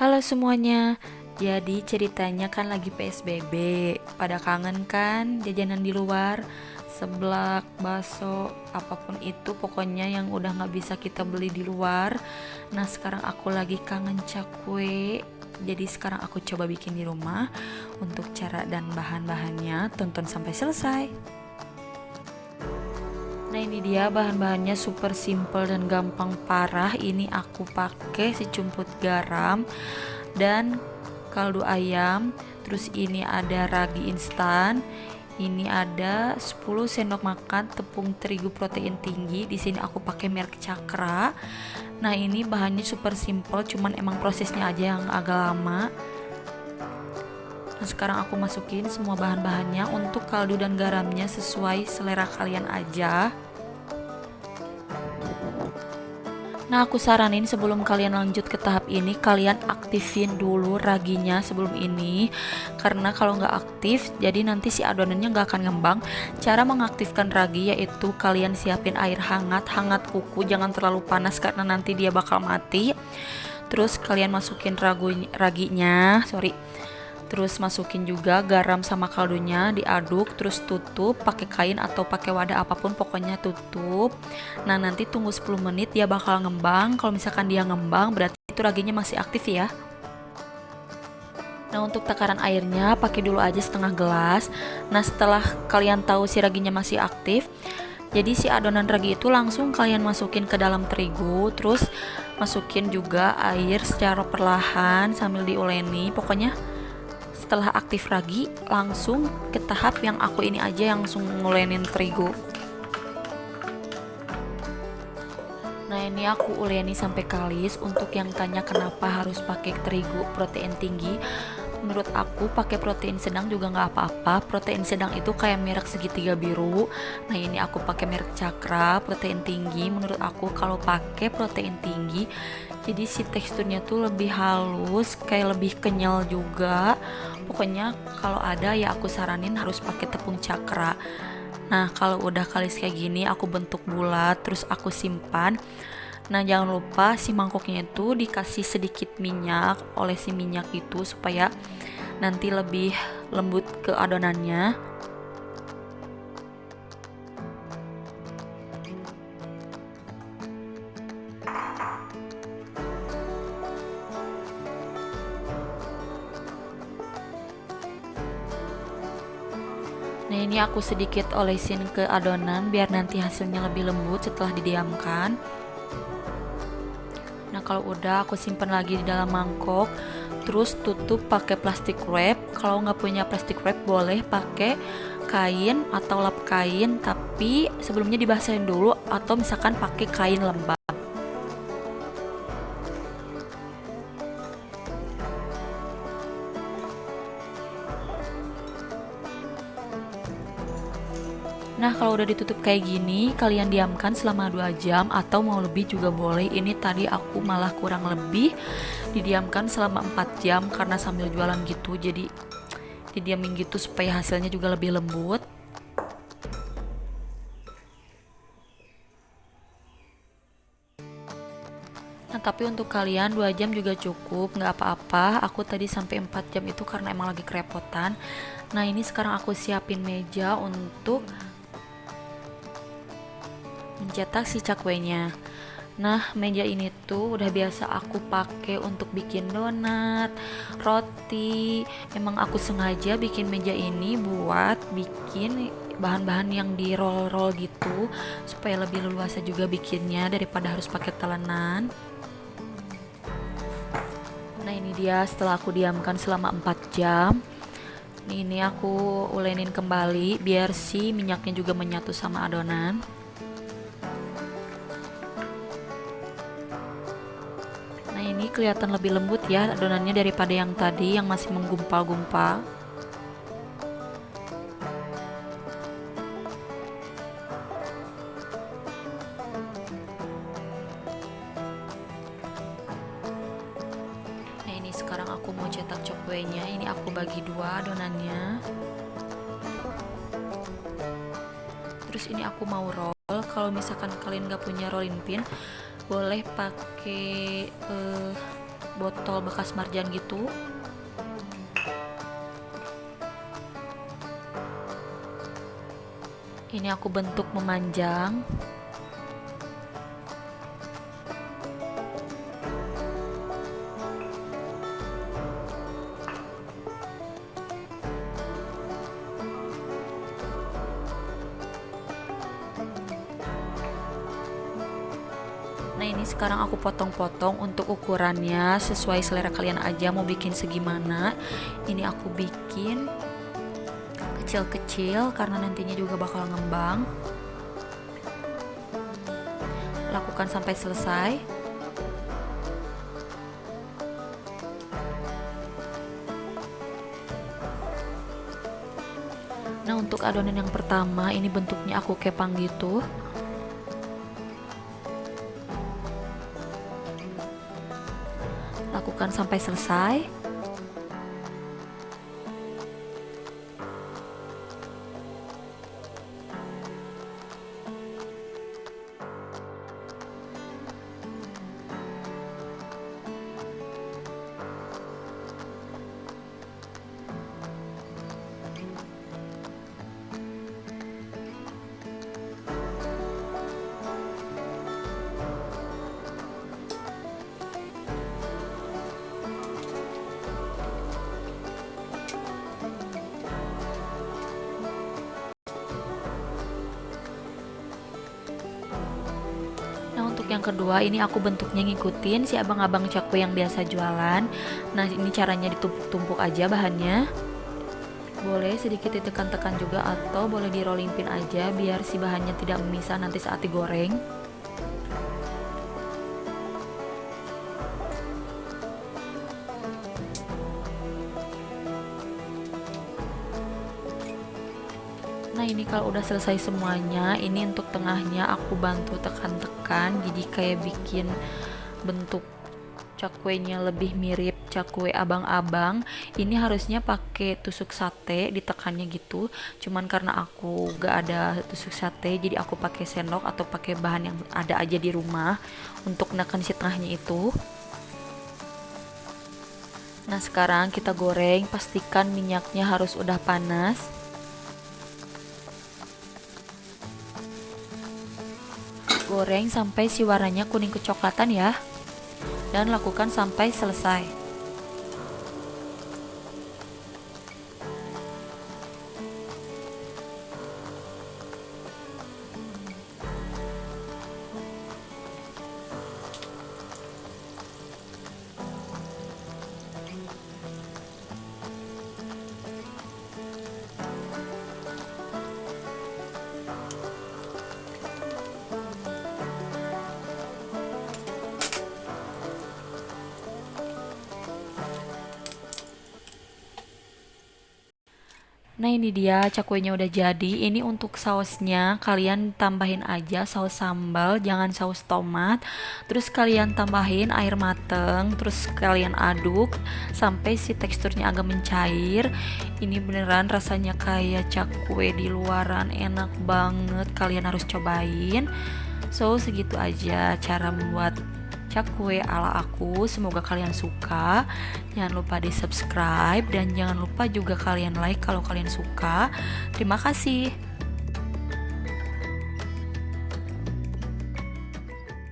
Halo semuanya, jadi ceritanya kan lagi PSBB. Pada kangen kan jajanan di luar, seblak, bakso, apapun itu pokoknya yang udah gak bisa kita beli di luar. Nah sekarang aku lagi kangen cakwe. Jadi sekarang aku coba bikin di rumah. Untuk cara dan bahan-bahannya tonton sampai selesai. Nah ini dia bahan-bahannya super simple dan gampang parah. Ini aku pakai secumput garam dan kaldu ayam. Terus ini ada ragi instan. Ini ada 10 sendok makan tepung terigu protein tinggi. Di sini aku pakai merek Cakra. Nah ini bahannya super simple, cuman emang prosesnya aja yang agak lama. Nah sekarang aku masukin semua bahan-bahannya. Untuk kaldu dan garamnya sesuai selera kalian aja. Nah aku saranin sebelum kalian lanjut ke tahap ini, kalian aktifin dulu raginya sebelum ini. Karena kalau nggak aktif, jadi nanti si adonannya nggak akan ngembang. Cara mengaktifkan ragi yaitu kalian siapin air hangat, hangat kuku, jangan terlalu panas karena nanti dia bakal mati. Terus kalian masukin raginya, terus masukin juga garam sama kaldunya, diaduk, terus tutup pakai kain atau pakai wadah apapun, pokoknya tutup. Nah nanti tunggu 10 menit dia bakal ngembang. Kalau misalkan dia ngembang berarti itu raginya masih aktif ya. Nah untuk takaran airnya pakai dulu aja setengah gelas. Nah setelah kalian tahu si raginya masih aktif, jadi si adonan ragi itu langsung kalian masukin ke dalam terigu. Terus masukin juga air secara perlahan sambil diuleni. Pokoknya setelah aktif ragi langsung ke tahap yang aku ini aja, yang langsung ngulenin terigu. Nah ini aku uleni sampai kalis. Untuk yang tanya kenapa harus pakai terigu protein tinggi, menurut aku pakai protein sedang juga nggak apa-apa. Protein sedang itu kayak merek segitiga biru. Nah ini aku pakai merek Cakra protein tinggi. Menurut aku kalau pakai protein tinggi, jadi si teksturnya tuh lebih halus, kayak lebih kenyal juga. Pokoknya kalau ada ya aku saranin harus pakai tepung Cakra. Nah kalau udah kalis kayak gini aku bentuk bulat, terus aku simpan. Nah jangan lupa si mangkoknya itu dikasih sedikit minyak, olesi minyak itu supaya nanti lebih lembut ke adonannya. Nah ini aku sedikit olesin ke adonan biar nanti hasilnya lebih lembut setelah didiamkan. Nah kalau udah aku simpan lagi di dalam mangkok. Terus tutup pakai plastik wrap. Kalau nggak punya plastik wrap boleh pakai kain atau lap kain, tapi sebelumnya dibasahin dulu atau misalkan pakai kain lembab. Nah kalau udah ditutup kayak gini, kalian diamkan selama 2 jam atau mau lebih juga boleh. Ini tadi aku malah kurang lebih didiamkan selama 4 jam karena sambil jualan gitu, jadi didiamin gitu supaya hasilnya juga lebih lembut. Nah tapi untuk kalian 2 jam juga cukup, nggak apa-apa. Aku tadi sampai 4 jam itu karena emang lagi kerepotan. Nah ini sekarang aku siapin meja untuk mencetak si cakwenya. Nah meja ini tuh udah biasa aku pakai untuk bikin donat, roti. Emang aku sengaja bikin meja ini buat bikin bahan-bahan yang di roll-roll gitu supaya lebih leluasa juga bikinnya daripada harus pakai telenan. Nah ini dia setelah aku diamkan selama 4 jam. Ini aku ulenin kembali biar si minyaknya juga menyatu sama adonan. Nah ini kelihatan lebih lembut ya adonannya daripada yang tadi yang masih menggumpal-gumpal. Nah ini sekarang aku mau cetak cakwenya. Ini aku bagi 2 adonannya. Terus ini aku mau roll. Kalau misalkan kalian gak punya rolling pin, boleh pakai botol bekas marjan gitu. Ini aku bentuk memanjang. Nah ini sekarang aku potong-potong untuk ukurannya sesuai selera kalian aja mau bikin segimana. Ini aku bikin kecil-kecil karena nantinya juga bakal ngembang. Lakukan sampai selesai. Nah untuk adonan yang pertama ini bentuknya aku kepang gitu. Lakukan sampai selesai. Nah untuk yang kedua ini aku bentuknya ngikutin si abang-abang cakwe yang biasa jualan. Nah ini caranya ditumpuk-tumpuk aja bahannya. Boleh sedikit ditekan-tekan juga atau boleh di rolling pin aja biar si bahannya tidak memisah nanti saat digoreng. Nah ini kalau udah selesai semuanya, ini untuk tengahnya aku bantu tekan-tekan jadi kayak bikin bentuk cakwenya lebih mirip cakwe abang-abang. Ini harusnya pakai tusuk sate ditekannya gitu, cuman karena aku gak ada tusuk sate jadi aku pakai sendok atau pakai bahan yang ada aja di rumah untuk neken si tengahnya itu. Nah sekarang kita goreng, pastikan minyaknya harus udah panas. Goreng sampai si warnanya kuning kecoklatan ya, dan lakukan sampai selesai. Nah ini dia cakwenya udah jadi. Ini untuk sausnya kalian tambahin aja saus sambal, jangan saus tomat. Terus kalian tambahin air mateng, terus kalian aduk sampai si teksturnya agak mencair. Ini beneran rasanya kayak cakwe di luaran, enak banget. Kalian harus cobain. So segitu aja cara membuat cakwe ala aku. Semoga kalian suka. Jangan lupa di subscribe dan jangan lupa juga kalian like kalau kalian suka. Terima kasih.